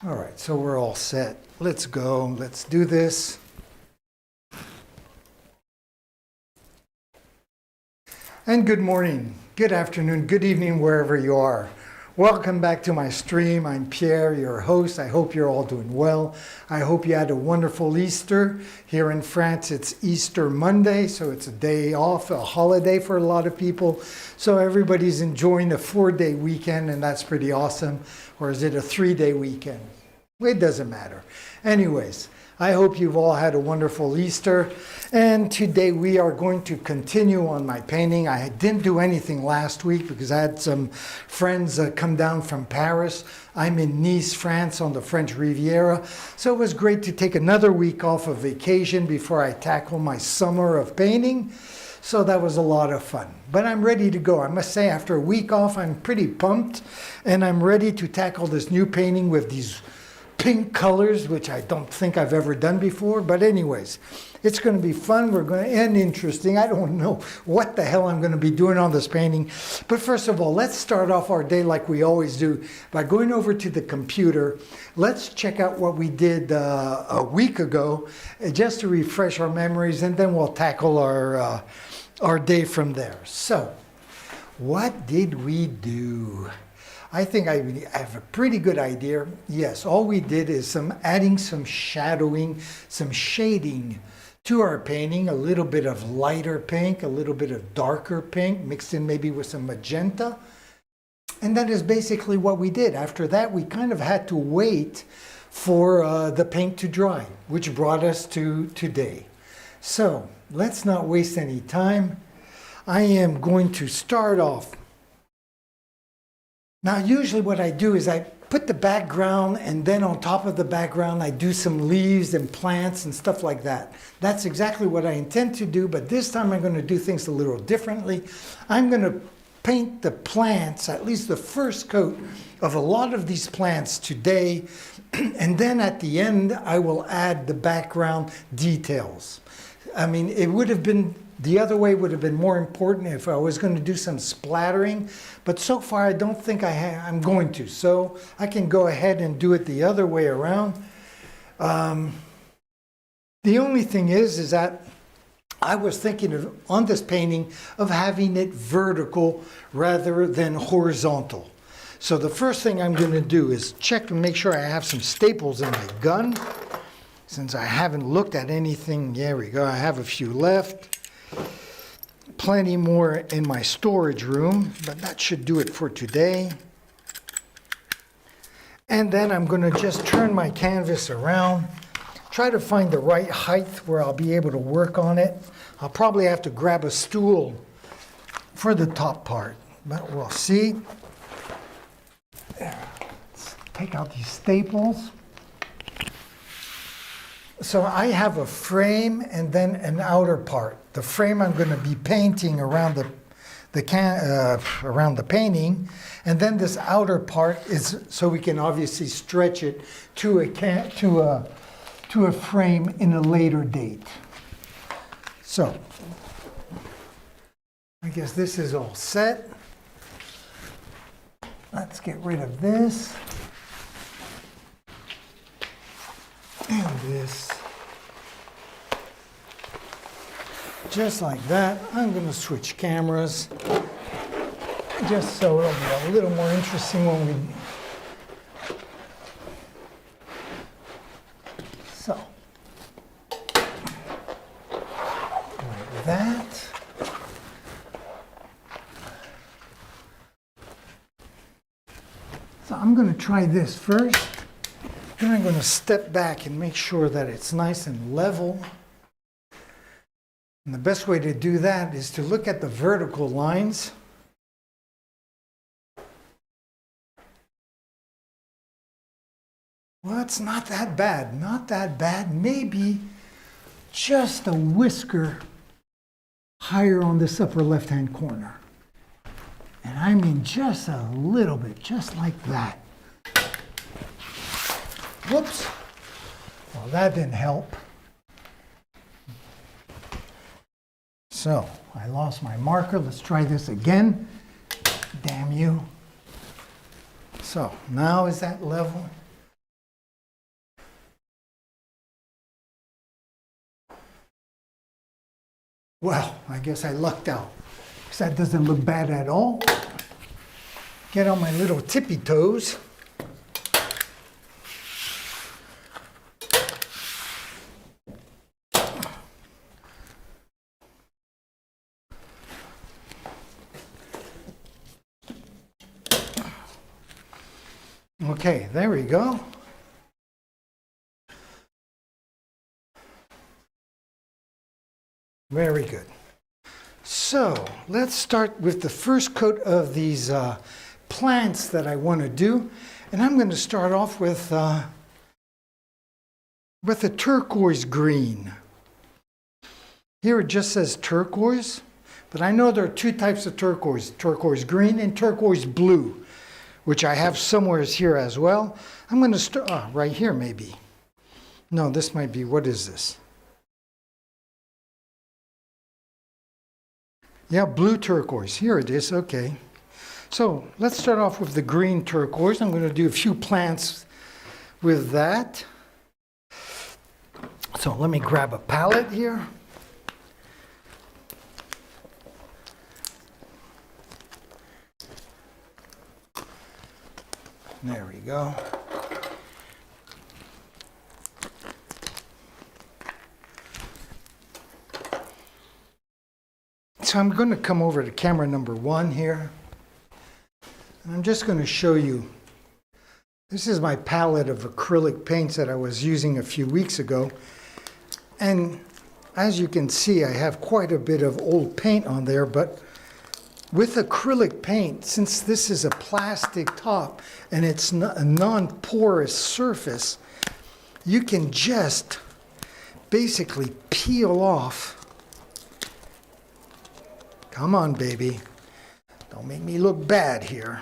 All right, so we're all set. Let's go. Let's do this. And good morning, good afternoon, good evening, wherever you are. Welcome back to my stream. I'm Pierre, your host. I hope you're all doing well. I hope you had a wonderful Easter. Here in France, it's Easter Monday, so it's a day off, a holiday for a lot of people. So everybody's enjoying a 4-day weekend, and that's pretty awesome. Or is it a 3-day weekend? It doesn't matter. Anyways, I hope you've all had a wonderful Easter. And today we are going to continue on my painting. I didn't do anything last week because I had some friends come down from Paris. I'm in Nice, France, on the French Riviera. So it was great to take another week off of vacation before I tackle my summer of painting. So that was a lot of fun. But I'm ready to go. I must say, after a week off, I'm pretty pumped. And I'm ready to tackle this new painting with these pink colors, which I don't think I've ever done before. But anyways, it's going to be fun. We're going to end interesting. I don't know what the hell I'm going to be doing on this painting. But first of all, let's start off our day like we always do by going over to the computer. Let's check out what we did a week ago, just to refresh our memories, and then we'll tackle our day from there. So, what did we do? I think I have a pretty good idea. Yes, all we did is adding some shadowing, some shading to our painting, a little bit of lighter pink, a little bit of darker pink, mixed in maybe with some magenta. And that is basically what we did. After that, we kind of had to wait for the paint to dry, which brought us to today. So let's not waste any time. I am going to start off. Now, usually what I do is I put the background, and then on top of the background, I do some leaves and plants and stuff like that. That's exactly what I intend to do, but this time I'm going to do things a little differently. I'm going to paint the plants, at least the first coat of a lot of these plants today, and then at the end, I will add the background details. I mean, it would have been the other way would have been more important if I was going to do some splattering, but so far I don't think I'm going to. So I can go ahead and do it the other way around. The only thing is that I was thinking on this painting of having it vertical rather than horizontal. So the first thing I'm going to do is check and make sure I have some staples in my gun. Since I haven't looked at anything, there we go, I have a few left. Plenty more in my storage room, but that should do it for today. And then I'm going to just turn my canvas around, try to find the right height where I'll be able to work on it. I'll probably have to grab a stool for the top part, but we'll see. Let's take out these staples. So I have a frame and then an outer part. The frame I'm going to be painting around the painting, and then this outer part is so we can obviously stretch it to a frame in a later date. So I guess this is all set. Let's get rid of this. And this. Just like that. I'm going to switch cameras just so it'll be a little more interesting when we... So, like that. So I'm going to try this first. Then I'm going to step back and make sure that it's nice and level. And the best way to do that is to look at the vertical lines. Well, it's not that bad. Not that bad. Maybe just a whisker higher on this upper left-hand corner. And I mean just a little bit, just like that. Whoops. Well, that didn't help. So, I lost my marker. Let's try this again. Damn you. So, now is that level? Well, I guess I lucked out, because that doesn't look bad at all. Get on my little tippy toes. Okay, there we go. Very good. So let's start with the first coat of these plants that I want to do. And I'm going to start off with a turquoise green. Here it just says turquoise, but I know there are two types of turquoise, turquoise green and turquoise blue, which I have somewhere here as well. I'm going to start, right here maybe. No, this might be, what is this? Yeah, blue turquoise. Here it is, okay. So let's start off with the green turquoise. I'm going to do a few plants with that. So let me grab a palette here. There we go. So I'm going to come over to camera number 1 here. And I'm just going to show you. This is my palette of acrylic paints that I was using a few weeks ago. And as you can see, I have quite a bit of old paint on there, but with acrylic paint, since this is a plastic top and it's a non-porous surface, you can just basically peel off. Come on, baby. Don't make me look bad here.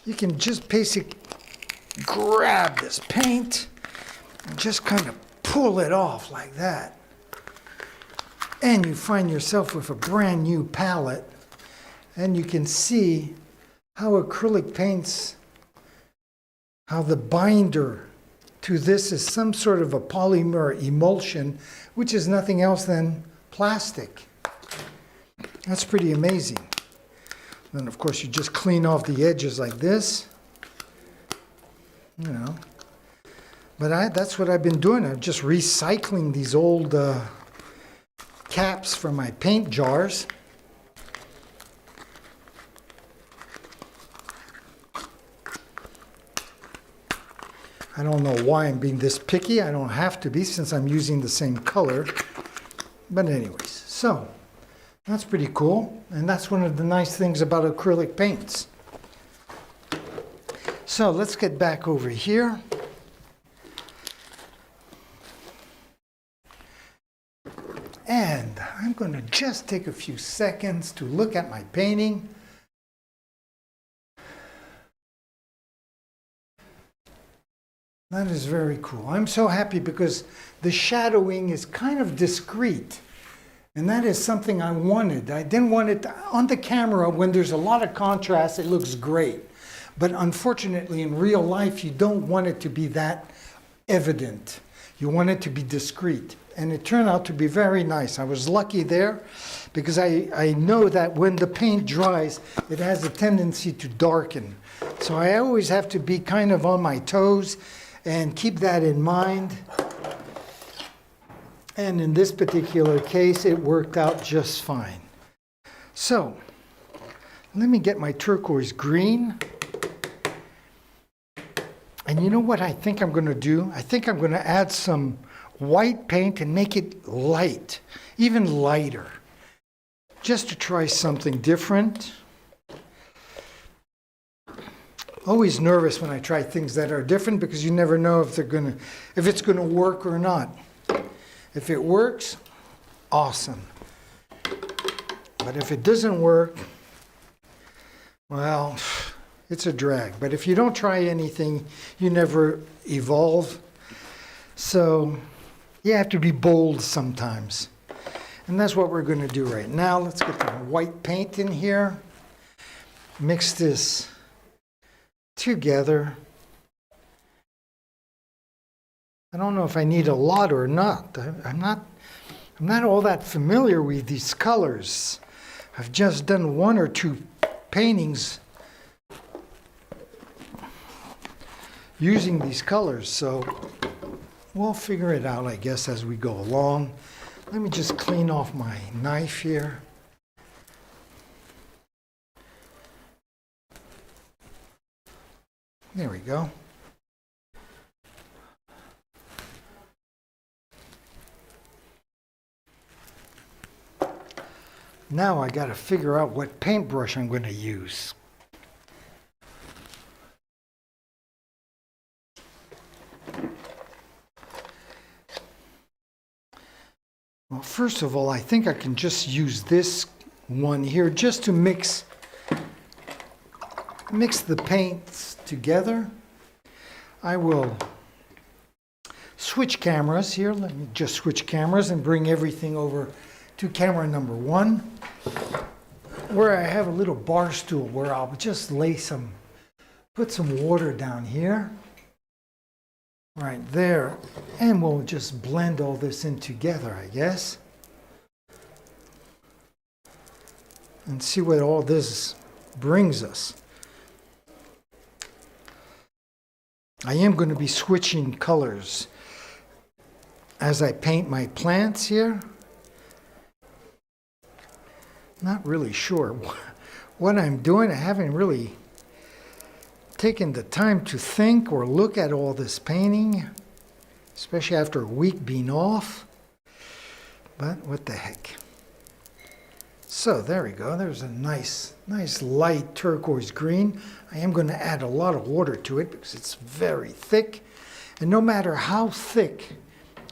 You can just basically grab this paint and just kind of pull it off like that. And you find yourself with a brand new palette. And you can see how acrylic paints, how the binder to this is some sort of a polymer emulsion, which is nothing else than plastic. That's pretty amazing. Then, of course, you just clean off the edges like this. You know. But that's what I've been doing. I'm just recycling these old caps from my paint jars. I don't know why I'm being this picky. I don't have to be since I'm using the same color. But anyways, so that's pretty cool. And that's one of the nice things about acrylic paints. So let's get back over here. And I'm going to just take a few seconds to look at my painting. That is very cool. I'm so happy because the shadowing is kind of discreet. And that is something I wanted. I didn't want it on the camera when there's a lot of contrast, it looks great. But unfortunately, in real life, you don't want it to be that evident. You want it to be discreet. And it turned out to be very nice. I was lucky there because I know that when the paint dries, it has a tendency to darken. So I always have to be kind of on my toes and keep that in mind. And in this particular case, it worked out just fine. So let me get my turquoise green. And you know what I think I'm going to do? I think I'm going to add some white paint and make it light, even lighter, just to try something different. Always nervous when I try things that are different because you never know if it's going to work or not. If it works, awesome. But if it doesn't work, well, it's a drag. But if you don't try anything, you never evolve. So you have to be bold sometimes. And that's what we're going to do right now. Let's get the white paint in here. Mix this together. I don't know if I need a lot or not. I'm I'm not all that familiar with these colors. I've just done one or two paintings using these colors, so we'll figure it out, I guess, as we go along. Let me just clean off my knife here. There we go. Now I got to figure out what paintbrush I'm going to use. Well, first of all, I think I can just use this one here just to mix the paints together. I will switch cameras here. Let me just switch cameras and bring everything over to camera number 1, where I have a little bar stool where I'll just put some water down here, right there, and we'll just blend all this in together, I guess, and see what all this brings us. I am going to be switching colors as I paint my plants here. Not really sure what I'm doing. I haven't really taken the time to think or look at all this painting, especially after a week being off. But what the heck. So there we go. There's a nice light turquoise green. I am going to add a lot of water to it because it's very thick. And no matter how thick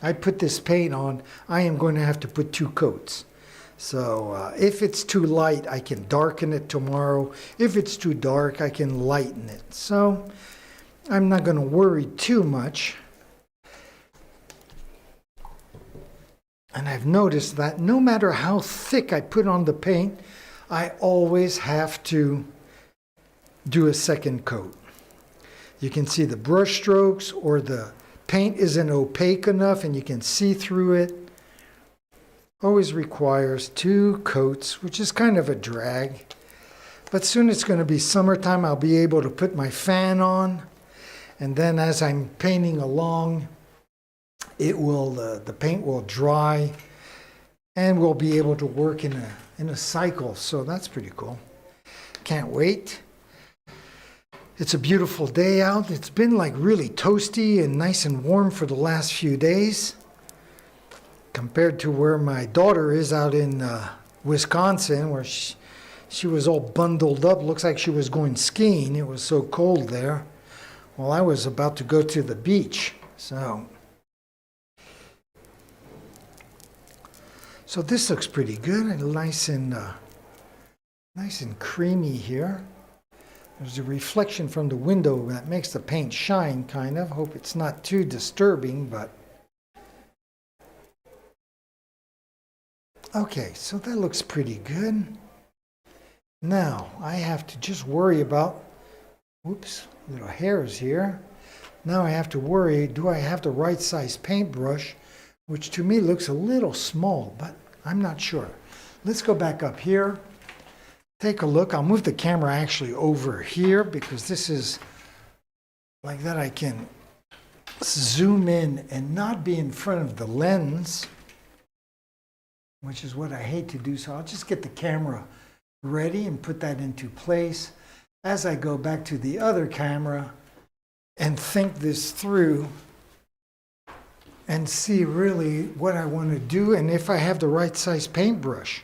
I put this paint on, I am going to have to put 2 coats. So if it's too light, I can darken it tomorrow. If it's too dark, I can lighten it. So I'm not going to worry too much. And I've noticed that no matter how thick I put on the paint, I always have to do a second coat. You can see the brush strokes, or the paint isn't opaque enough and you can see through it. Always requires 2 coats, which is kind of a drag. But soon it's going to be summertime. I'll be able to put my fan on, and then as I'm painting along, the paint will dry, and we'll be able to work in a cycle. So that's pretty cool. Can't wait. It's a beautiful day out. It's been like really toasty and nice and warm for the last few days, compared to where my daughter is out in Wisconsin, where she was all bundled up. Looks like she was going skiing. It was so cold there. Well, I was about to go to the beach. So this looks pretty good and nice and creamy here. There's a reflection from the window that makes the paint shine, kind of. Hope it's not too disturbing, but okay, so that looks pretty good. Now, I have to just worry about, whoops, little hairs here. Now I have to worry, do I have the right size paintbrush, which to me looks a little small, but I'm not sure. Let's go back up here, take a look. I'll move the camera actually over here because this is like that. I can zoom in and not be in front of the lens, which is what I hate to do. So I'll just get the camera ready and put that into place as I go back to the other camera and think this through and see really what I want to do and if I have the right size paintbrush.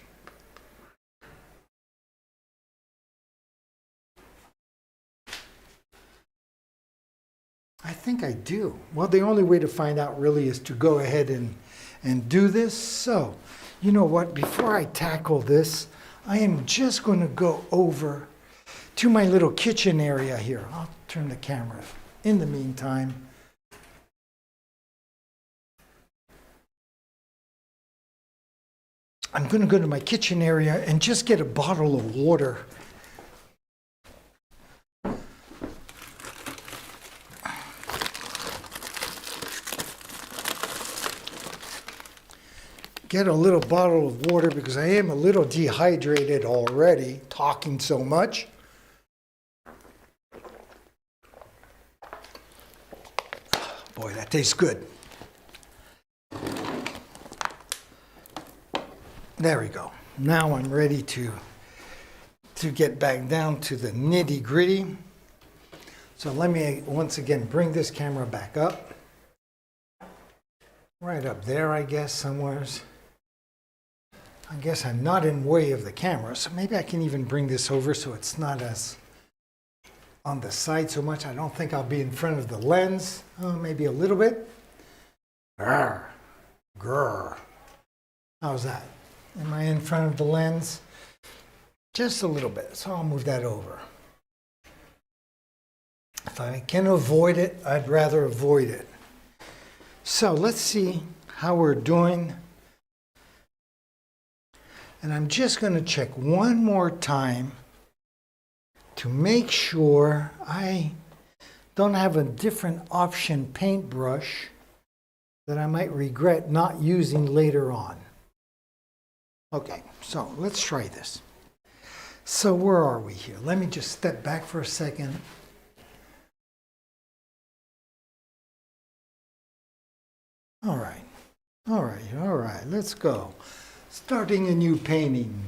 I think I do. Well, the only way to find out really is to go ahead and do this. So, you know what? Before I tackle this, I am just going to go over to my little kitchen area here. I'll turn the camera in the meantime. I'm going to go to my kitchen area and just get a bottle of water. get a little bottle of water because I am a little dehydrated already, talking so much. Boy, that tastes good. There we go. Now I'm ready to get back down to the nitty-gritty. So let me once again bring this camera back up. Right up there, I guess, somewheres. I guess I'm not in way of the camera, so maybe I can even bring this over so it's not as on the side so much. I don't think I'll be in front of the lens. Oh, maybe a little bit. Grr. Grr. How's that? Am I in front of the lens? Just a little bit, so I'll move that over. If I can avoid it, I'd rather avoid it. So let's see how we're doing. And I'm just going to check one more time to make sure I don't have a different option paintbrush that I might regret not using later on. Okay, so let's try this. So where are we here? Let me just step back for a second. All right, let's go. Starting a new painting.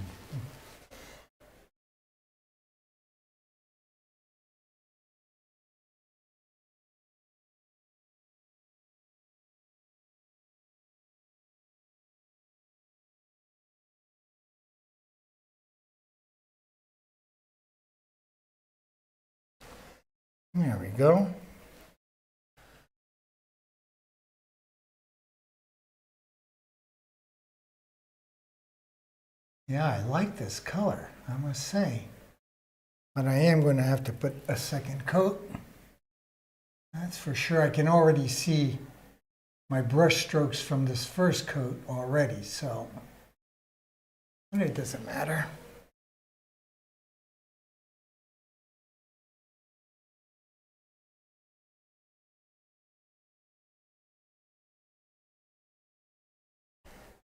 There we go. Yeah, I like this color, I must say. But I am going to have to put a second coat. That's for sure. I can already see my brush strokes from this first coat already, so but it doesn't matter.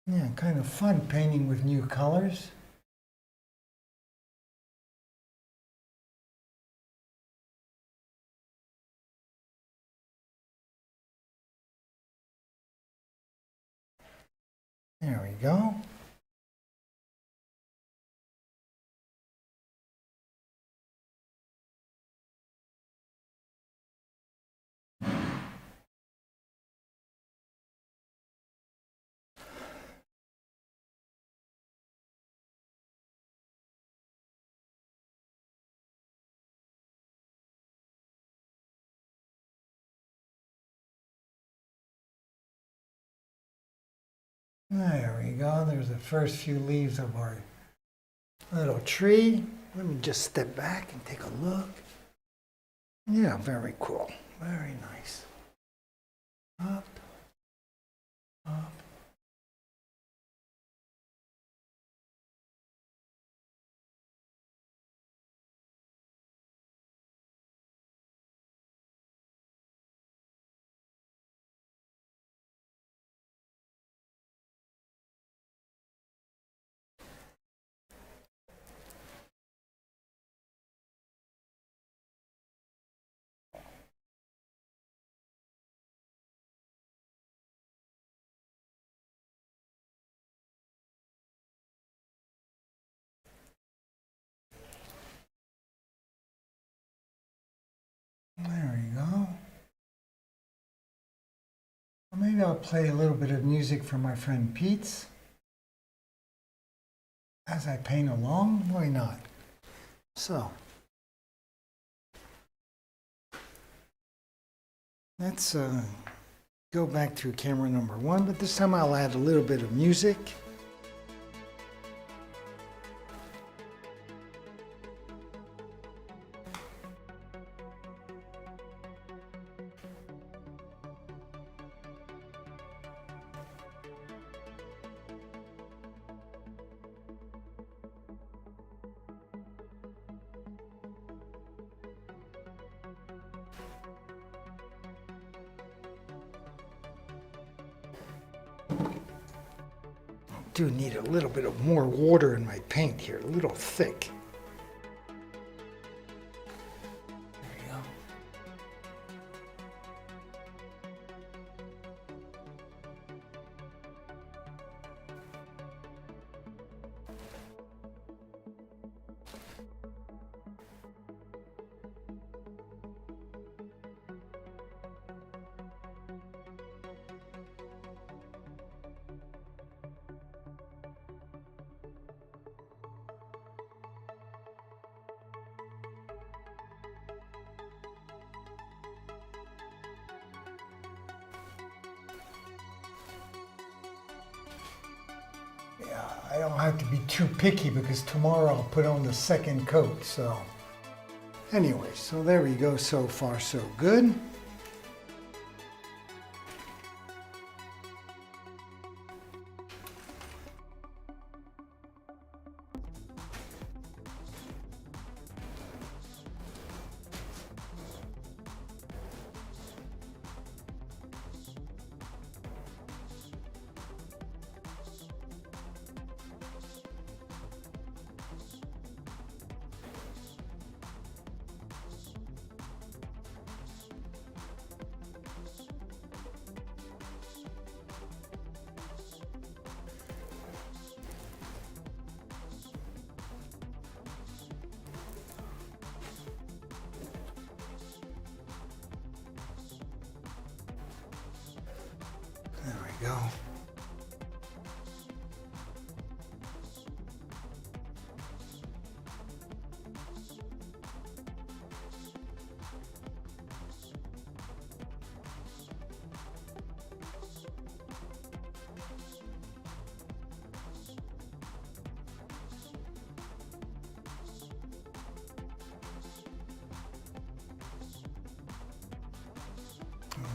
Yeah, kind of fun painting with new colors. There we go. There we go. There's the first few leaves of our little tree. Let me just step back and take a look. Yeah, very cool. Very nice. Up, up. There we go. Well, maybe I'll play a little bit of music for my friend Pete's as I paint along. Why not? So let's go back to camera number 1, but this time I'll add a little bit of music. do need a little bit of more water in my paint here, a little thick. There we go. Yeah, I don't have to be too picky because tomorrow I'll put on the second coat, so. Anyway, so there we go, so far so good. There we go.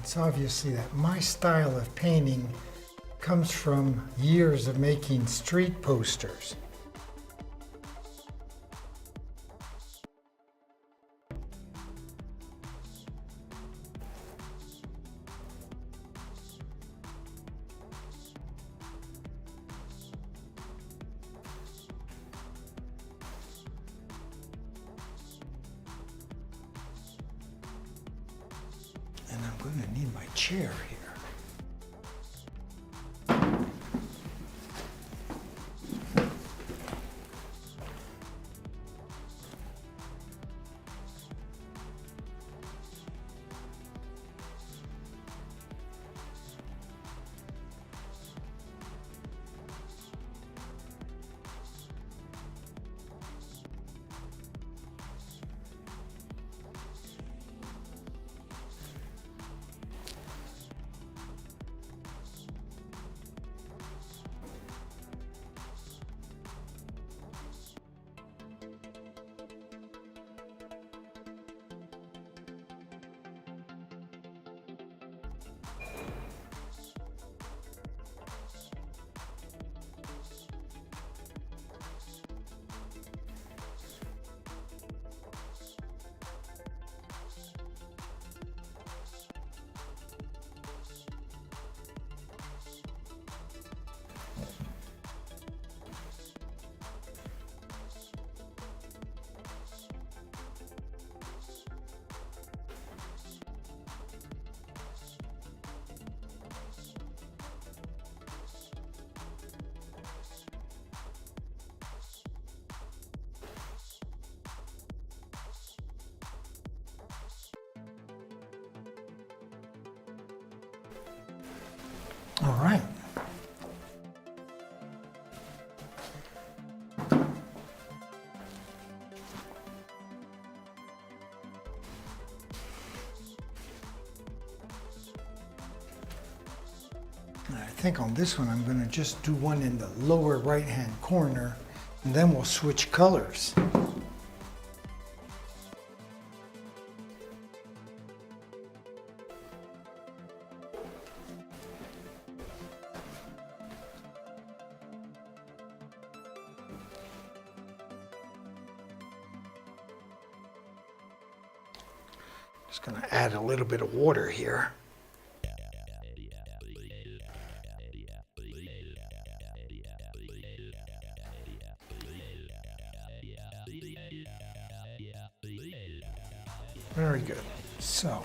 It's obviously that my style of painting comes from years of making street posters. And I'm going to need my chair here. All right. I think on this one I'm going to just do one in the lower right hand corner and then we'll switch colors. Just going to add a little bit of water here. Very good. So.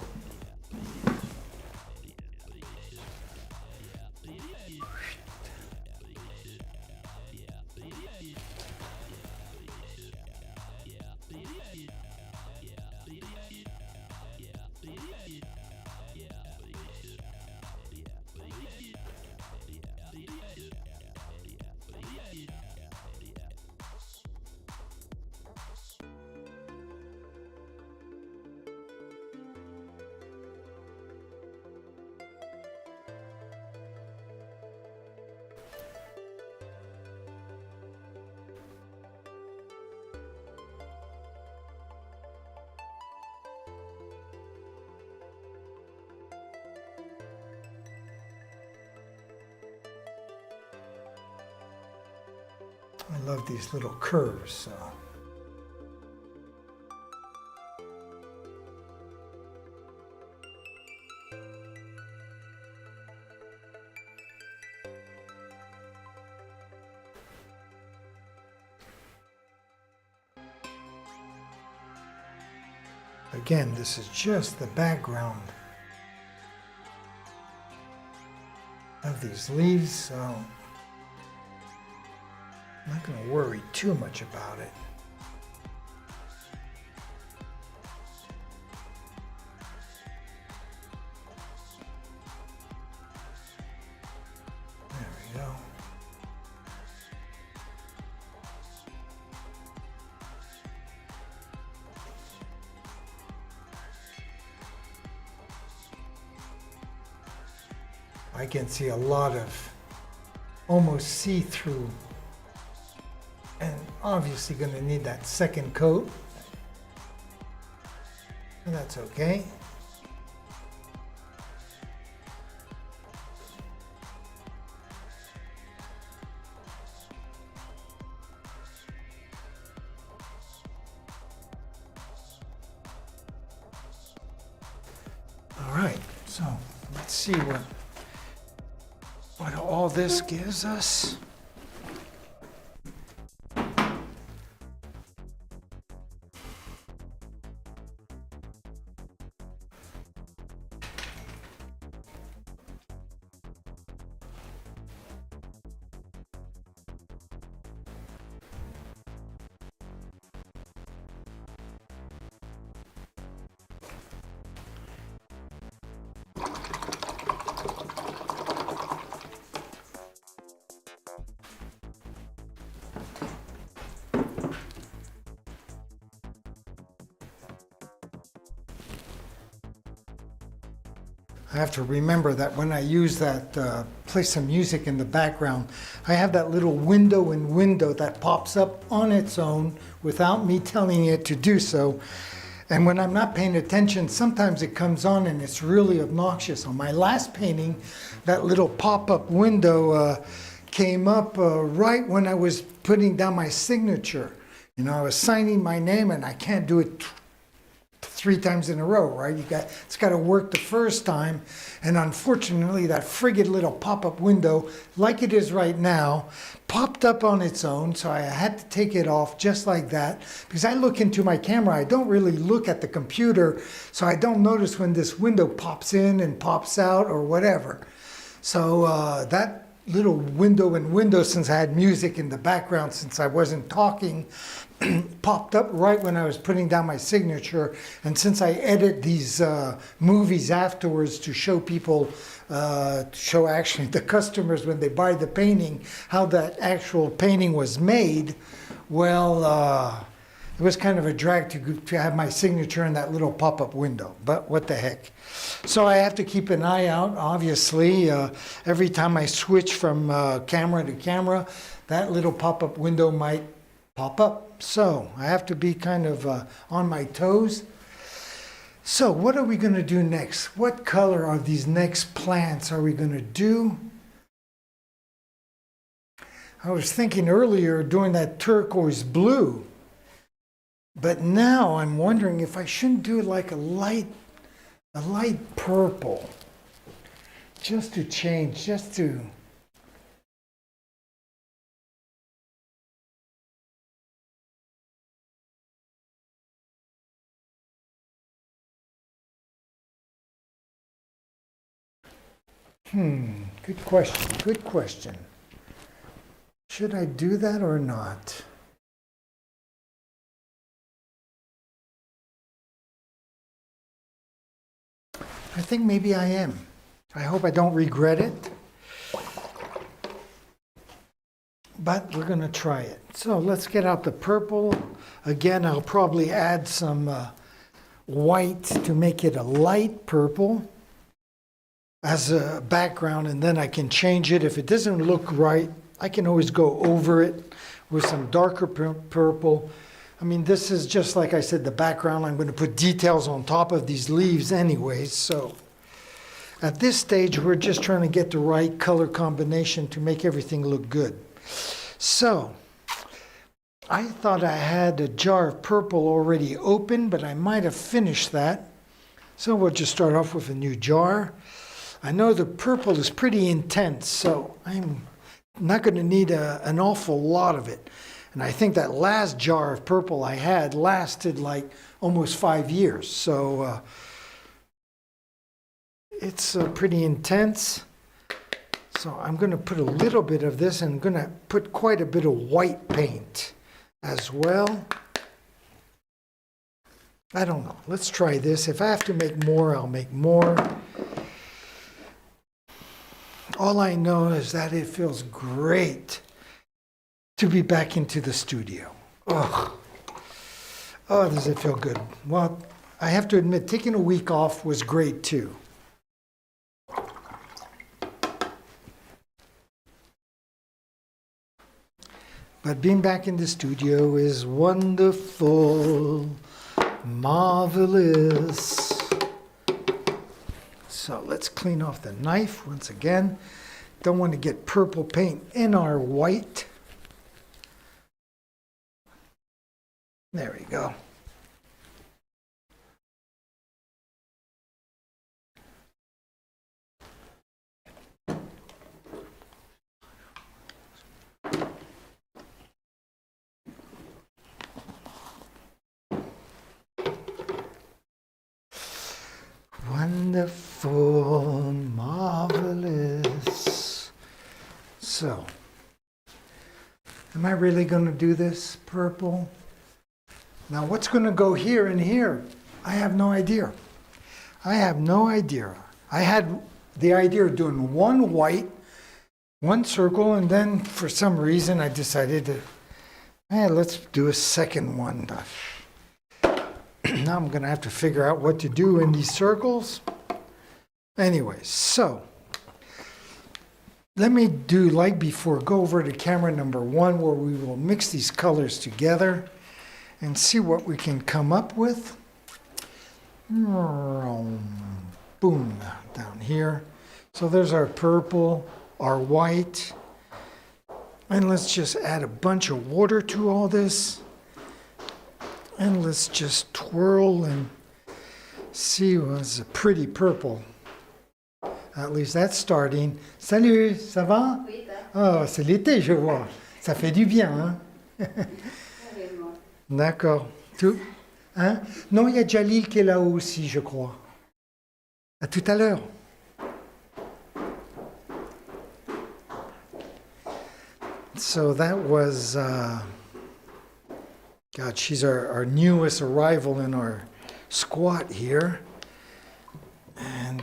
I love these little curves. So. Again, this is just the background of these leaves, so I'm not going to worry too much about it. There we go. I can see a lot of almost see-through, and obviously going to need that second coat, and that's okay. All right, so let's see what all this gives us. I have to remember that when I use that, play some music in the background, I have that little window in window that pops up on its own without me telling it to do so. And when I'm not paying attention, sometimes it comes on and it's really obnoxious. On my last painting, that little pop-up window came up right when I was putting down my signature. You know, I was signing my name and I can't do it 3 times in a row, right? It's got to work the first time, and unfortunately that friggin' little pop-up window, like it is right now, popped up on its own, so I had to take it off just like that, because I look into my camera, I don't really look at the computer, so I don't notice when this window pops in and pops out or whatever. So that little window in window, since I had music in the background, since I wasn't talking, popped up right when I was putting down my signature. And since I edit these movies afterwards to show people, to show actually the customers when they buy the painting, how that actual painting was made, well, it was kind of a drag to have my signature in that little pop-up window, but what the heck. So I have to keep an eye out, obviously. Every time I switch from camera to camera, that little pop-up window might pop up. So I have to be kind of on my toes. So what are we going to do next? What color are these next plants are we going to do? I was thinking earlier doing that turquoise blue, but now I'm wondering if I shouldn't do it like a light purple, just to change, just to Good question, good question. Should I do that or not? I think maybe I am. I hope I don't regret it. But we're going to try it. So let's get out the purple. Again, I'll probably add some white to make it a light purple as a background, and then I can change it. If it doesn't look right, I can always go over it with some darker purple. I mean, this is just like I said, the background. I'm going to put details on top of these leaves anyways. So at this stage, we're just trying to get the right color combination to make everything look good. So I thought I had a jar of purple already open, but I might have finished that. So we'll just start off with a new jar. I know the purple is pretty intense, so I'm not going to need an awful lot of it. And I think that last jar of purple I had lasted like almost 5 years. So it's pretty intense. So I'm going to put a little bit of this, and I'm going to put quite a bit of white paint as well. I don't know. Let's try this. If I have to make more, I'll make more. All I know is that it feels great to be back into the studio. Oh, does it feel good? Well, I have to admit, taking a week off was great too. But being back in the studio is wonderful, marvelous. So let's clean off the knife once again. Don't want to get purple paint in our white. There we go. Wonderful, marvelous. So, am I really going to do this purple? Now, what's going to go here and here? I have no idea. I have no idea. I had the idea of doing one white, one circle, and then for some reason I decided to, let's do a second one. Now I'm going to have to figure out what to do in these circles. Anyway, so let me do like before, go over to camera number 1 where we will mix these colors together and see what we can come up with. Boom, down here. So there's our purple, our white, and let's just add a bunch of water to all this. And let's just twirl and see. Well, it's a pretty purple. At least that's starting. Salut, ça va? Oui, oh, c'est l'été, je vois. Ça fait du bien, hein? D'accord. Tout? Hein? Non, il y a Jalil qui est là aussi, je crois. À tout à l'heure. So that was... God, she's our newest arrival in our squat here. And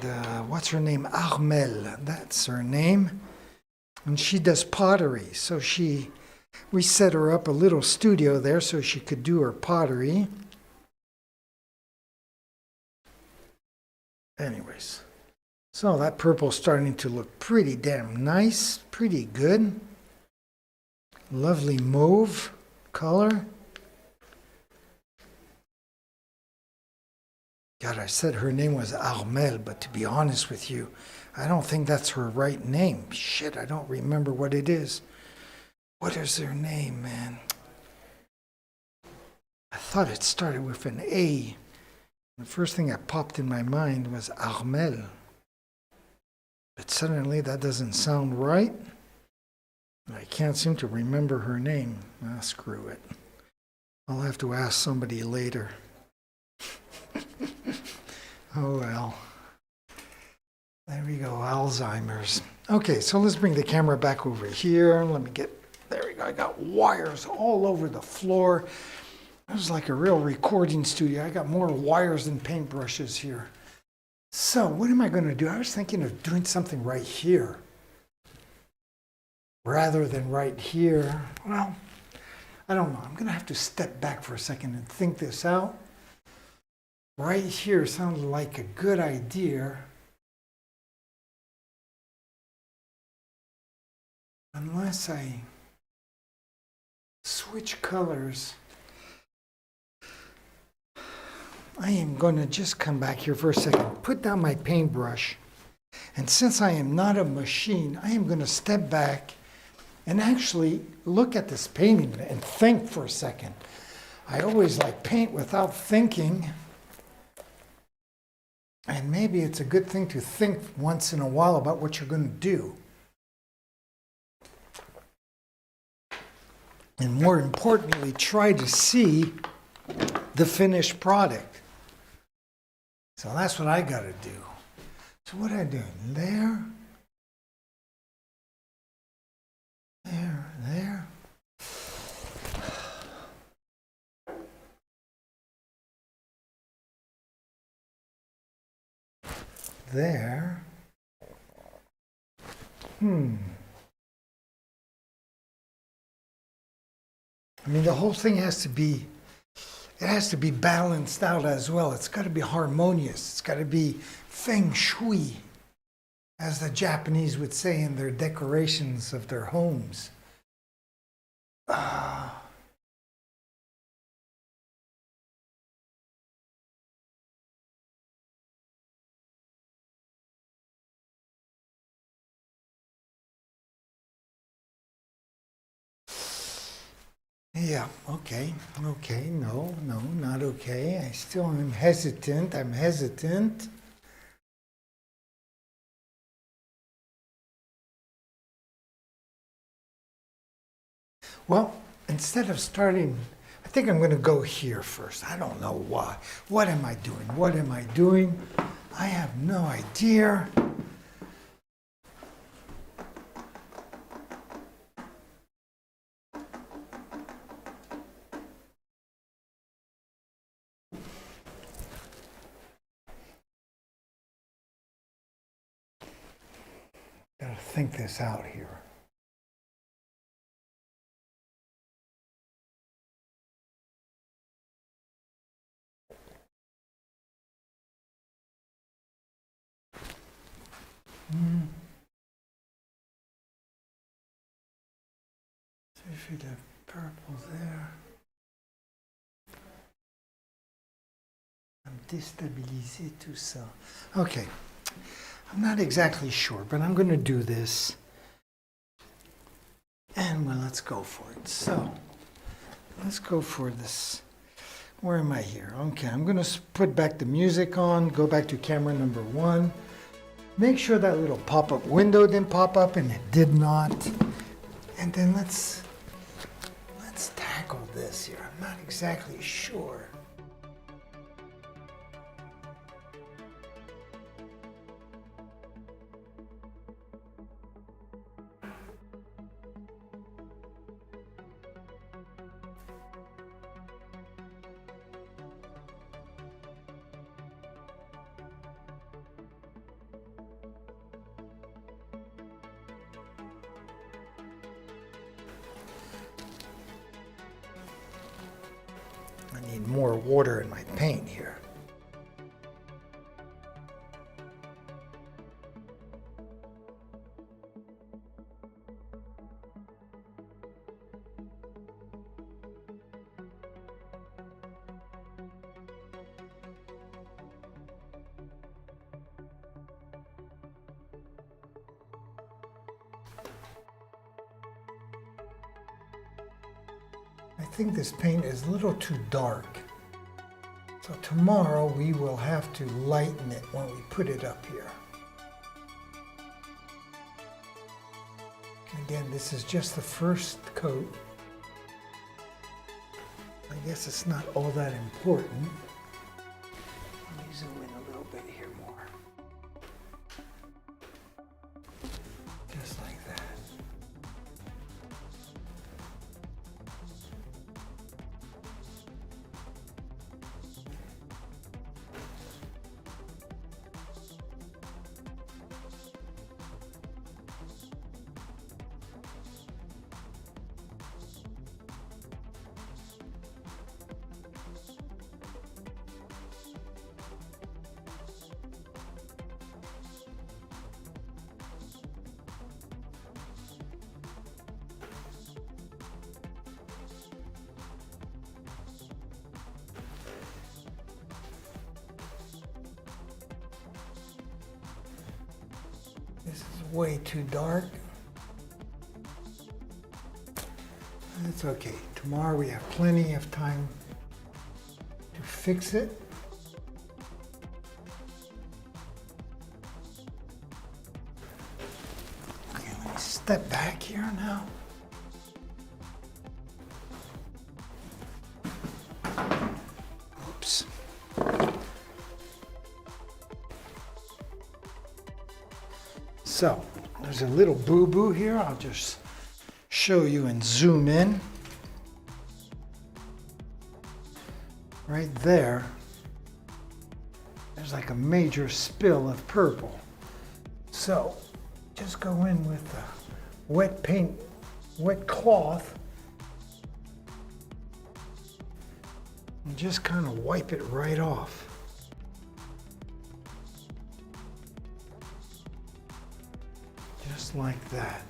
what's her name? Armel, that's her name. And she does pottery. So we set her up a little studio there so she could do her pottery. Anyways, so that purple's starting to look pretty damn nice, pretty good. Lovely mauve color. God, I said her name was Armel, but to be honest with you, I don't think that's her right name. Shit, I don't remember what it is. What is her name, man? I thought it started with an A. The first thing that popped in my mind was Armel. But suddenly that doesn't sound right. I can't seem to remember her name. Ah, screw it. I'll have to ask somebody later. Oh well. There we go. Alzheimer's. Okay, so let's bring the camera back over here. Let me get, there we go. I got wires all over the floor. This is like a real recording studio. I got more wires than paintbrushes here. So what am I going to do? I was thinking of doing something right here rather than right here. Well, I don't know. I'm going to have to step back for a second and think this out. Right here sounds like a good idea. Unless I switch colors. I am going to just come back here for a second, put down my paintbrush, and since I am not a machine, I am going to step back and actually look at this painting and think for a second. I always like paint without thinking, and maybe it's a good thing to think once in a while about what you're going to do. And more importantly, try to see the finished product. So that's what I got to do. So what I do? There, there. There. I mean, the whole thing has to be, it has to be balanced out as well. It's got to be harmonious. It's got to be feng shui, as the Japanese would say in their decorations of their homes. Yeah, okay, no, not okay. I still am hesitant. I'm hesitant. Well, instead of starting, I think I'm going to go here first. I don't know why. What am I doing? What am I doing? I have no idea. Gotta think this out here. So if you have purple there. Déstabiliser tout ça. Okay. I'm not exactly sure, but I'm going to do this. And well, let's go for it. So, let's go for this. Where am I here? Okay, I'm going to put back the music on, go back to camera number 1. Make sure that little pop-up window didn't pop up, and it did not. And then let's tackle this here. I'm not exactly sure. I need more water in my paint here. I think this paint is a little too dark. So tomorrow we will have to lighten it when we put it up here. Again, this is just the first coat. I guess it's not all that important. Let me zoom in a little bit here more. This is way too dark. That's okay. Tomorrow we have plenty of time to fix it. Okay, let me step back here now. Oops. So, there's a little boo-boo here. I'll just show you and zoom in. Right there, there's like a major spill of purple. So, just go in with the wet paint, wet cloth, and just kind of wipe it right off. Just like that.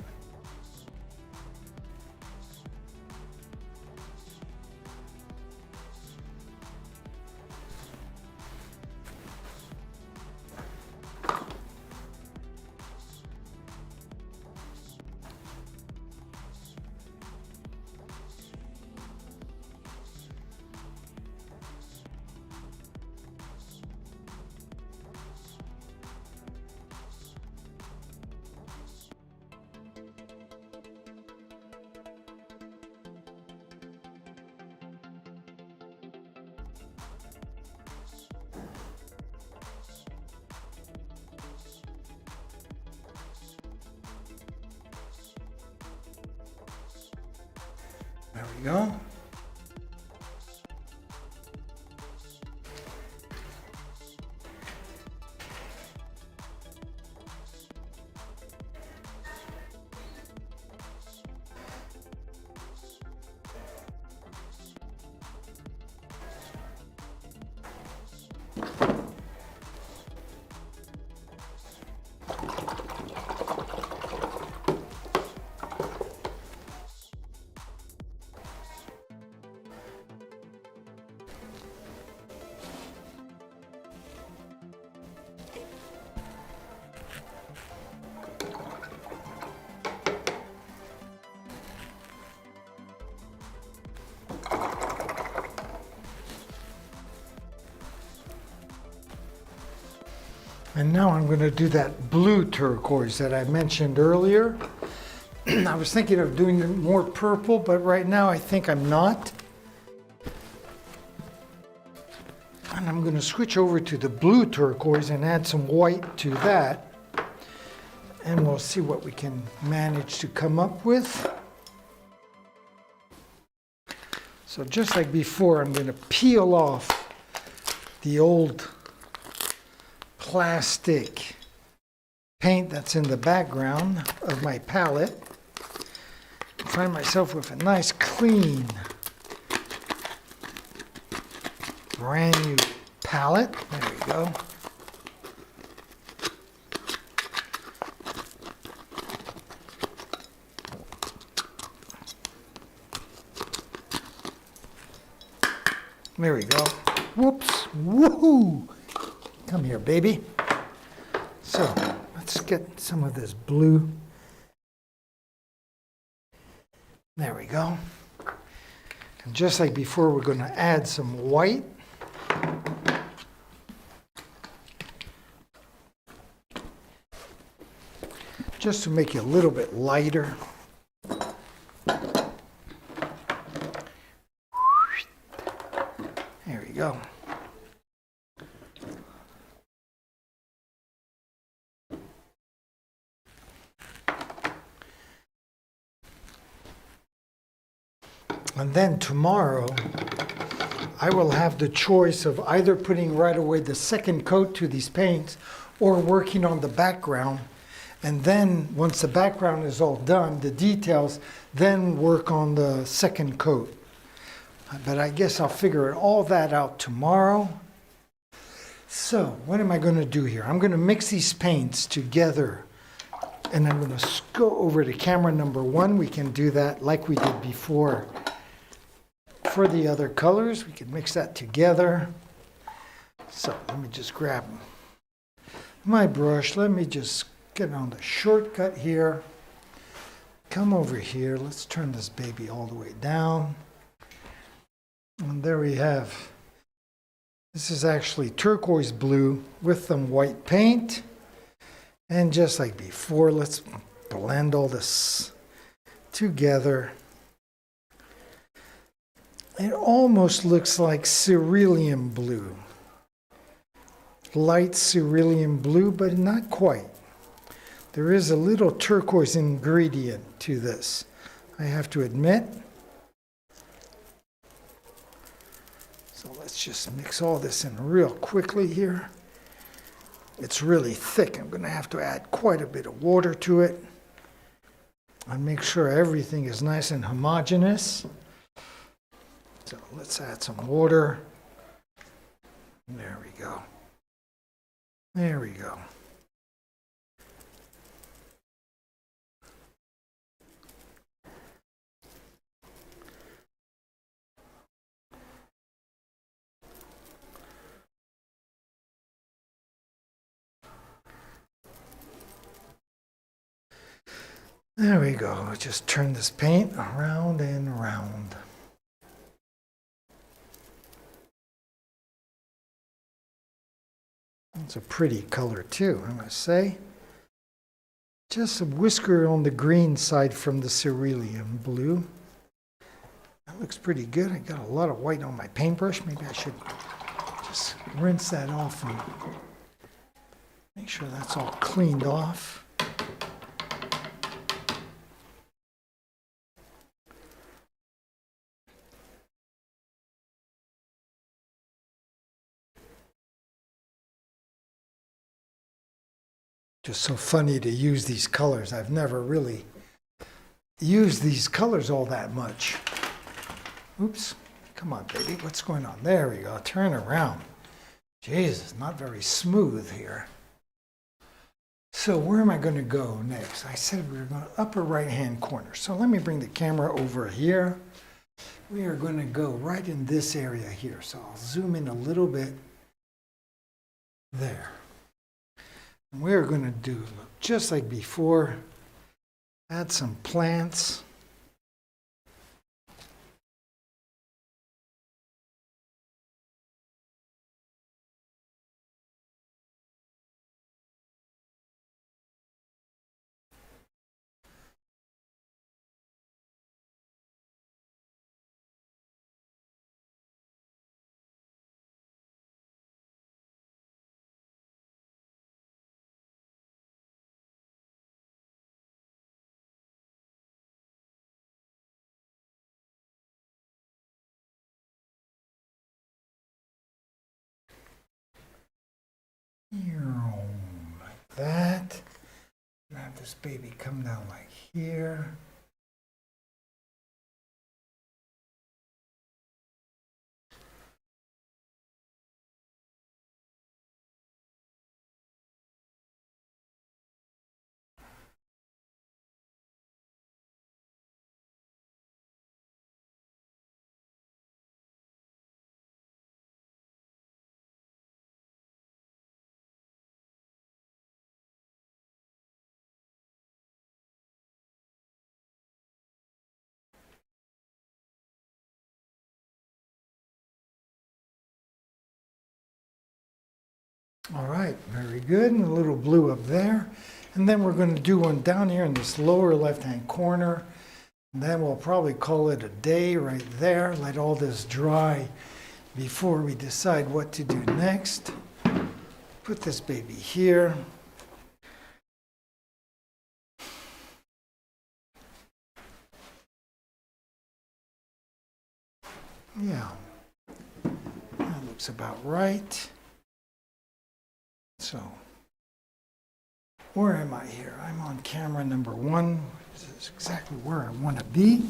There we go. And now I'm going to do that blue turquoise that I mentioned earlier. I was thinking of doing more purple, but right now I think I'm not. And I'm going to switch over to the blue turquoise and add some white to that. And we'll see what we can manage to come up with. So just like before, I'm going to peel off the old plastic paint that's in the background of my palette. Find myself with a nice clean brand new palette. There we go. There we go. Whoops. Woohoo! Come here, baby. So, let's get some of this blue. There we go. And just like before, we're going to add some white. Just to make it a little bit lighter. There we go. And then tomorrow, I will have the choice of either putting right away the second coat to these paints or working on the background. And then once the background is all done, the details, then work on the second coat. But I guess I'll figure all that out tomorrow. So what am I going to do here? I'm going to mix these paints together. And I'm going to go over to camera number 1. We can do that like we did before. For the other colors, we can mix that together. So let me just grab my brush. Let me just get on the shortcut here. Come over here. Let's turn this baby all the way down. And there we have. This is actually turquoise blue with some white paint. And just like before, let's blend all this together. It almost looks like cerulean blue. Light cerulean blue, but not quite. There is a little turquoise ingredient to this, I have to admit. So let's just mix all this in real quickly here. It's really thick. I'm going to have to add quite a bit of water to it and make sure everything is nice and homogeneous. So let's add some water. There we go. There we go. There we go. Just turn this paint around and around. It's a pretty color too, I must say. Just a whisker on the green side from the cerulean blue. That looks pretty good. I got a lot of white on my paintbrush. Maybe I should just rinse that off and make sure that's all cleaned off. Just so funny to use these colors. I've never really used these colors all that much. Oops. Come on, baby. What's going on? There we go. Turn around. Jesus, not very smooth here. So where am I going to go next? I said we were going to upper right-hand corner. So let me bring the camera over here. We are going to go right in this area here. So I'll zoom in a little bit. There. We're going to do just like before, add some plants. Like that. And have this baby come down like here. All right, very good. And a little blue up there. And then we're going to do one down here in this lower left-hand corner. And then we'll probably call it a day right there. Let all this dry before we decide what to do next. Put this baby here. Yeah, that looks about right. So, where am I here? I'm on camera number 1. This is exactly where I want to be.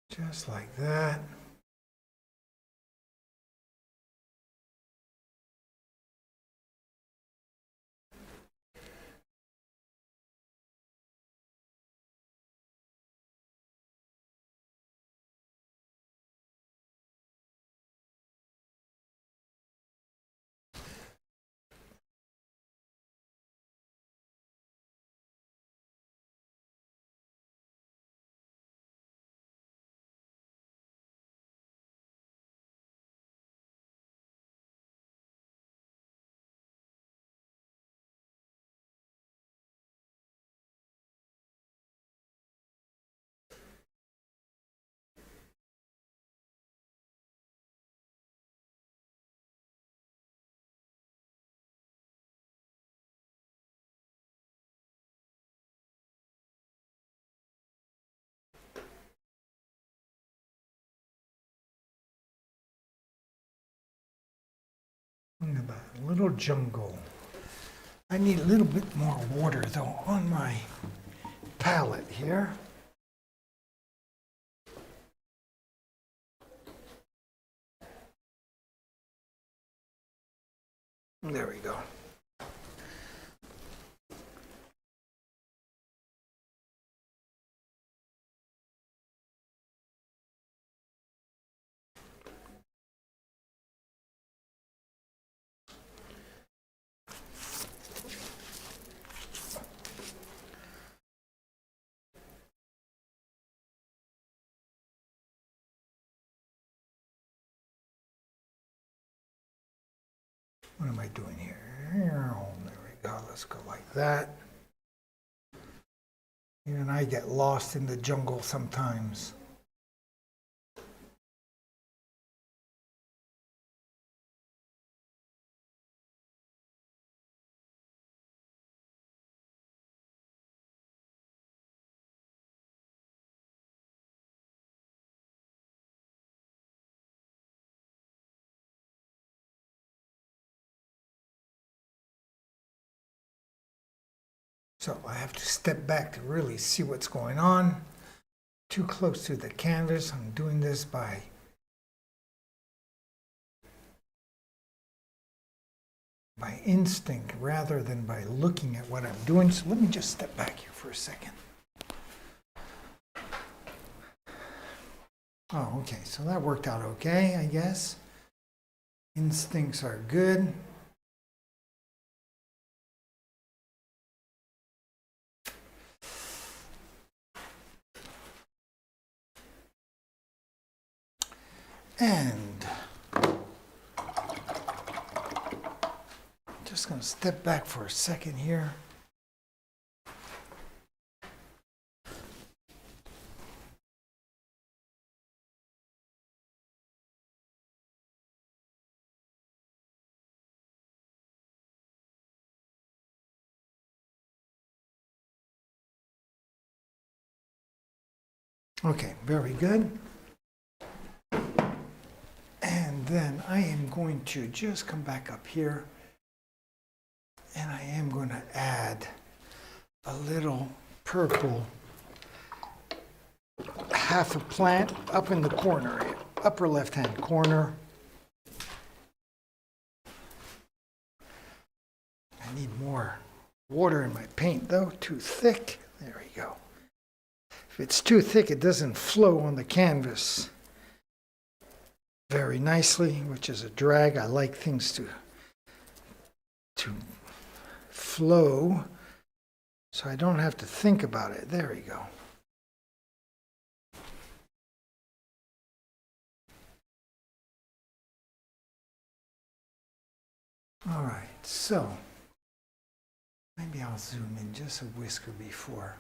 Just like that. Think about a little jungle. I need a little bit more water though on my palette here. There we go. What am I doing here? There we go. Let's go like that. Even I get lost in the jungle sometimes. So I have to step back to really see what's going on. Too close to the canvas. I'm doing this by instinct rather than by looking at what I'm doing. So let me just step back here for a second. Oh, okay. So that worked out okay, I guess. Instincts are good. And just going to step back for a second here. Okay, very good. And then I am going to just come back up here and I am going to add a little purple, half a plant up in the corner, upper left-hand corner. I need more water in my paint though, too thick. There we go. If it's too thick, it doesn't flow on the canvas very nicely, which is a drag. I like things to flow so I don't have to think about it. There we go. All right, so maybe I'll zoom in just a whisker before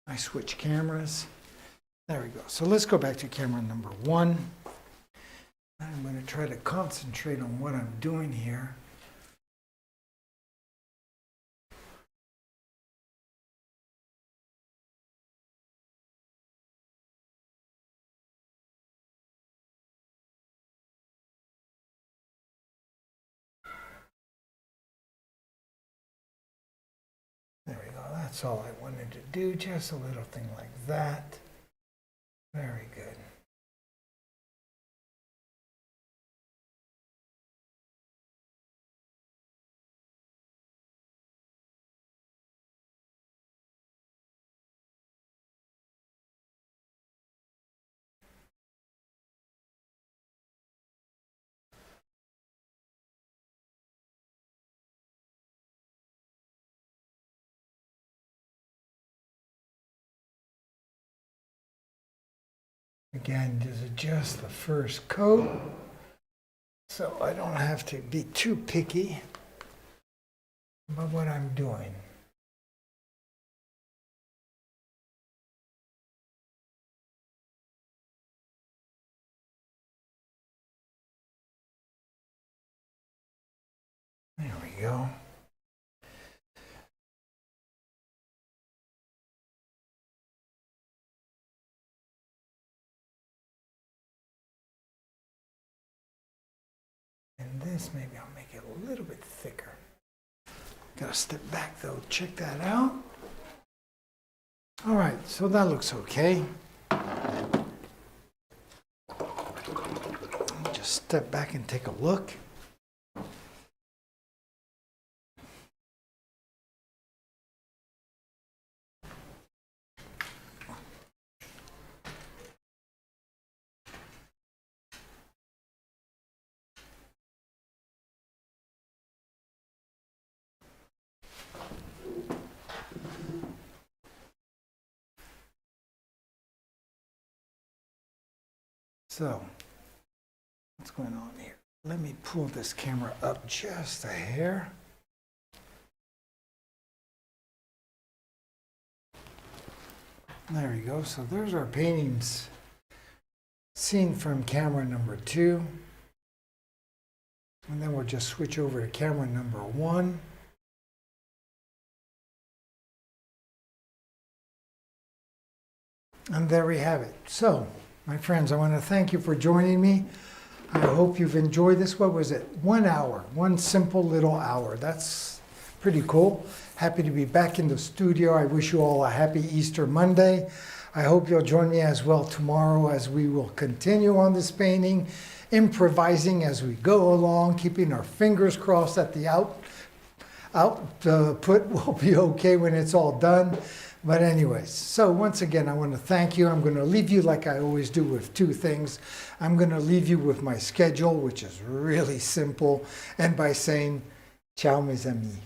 I switch cameras. There we go. So let's go back to camera number 1. I'm going to try to concentrate on what I'm doing here. There we go. That's all I wanted to do. Just a little thing like that. Very good. Again, this is just the first coat, so I don't have to be too picky about what I'm doing. There we go. And this, maybe I'll make it a little bit thicker. Gotta step back though, check that out. All right, so that looks okay. Let me just step back and take a look. So, what's going on here? Let me pull this camera up just a hair. There we go. So there's our paintings seen from camera number 2. And then we'll just switch over to camera number 1. And there we have it. So, my friends, I want to thank you for joining me. I hope you've enjoyed this. What was it? 1 hour, one simple little hour. That's pretty cool. Happy to be back in the studio. I wish you all a happy Easter Monday. I hope you'll join me as well tomorrow as we will continue on this painting, improvising as we go along, keeping our fingers crossed that the output will be okay when it's all done. But anyways, so once again, I want to thank you. I'm going to leave you like I always do with 2 things. I'm going to leave you with my schedule, which is really simple, and by saying, ciao mes amis.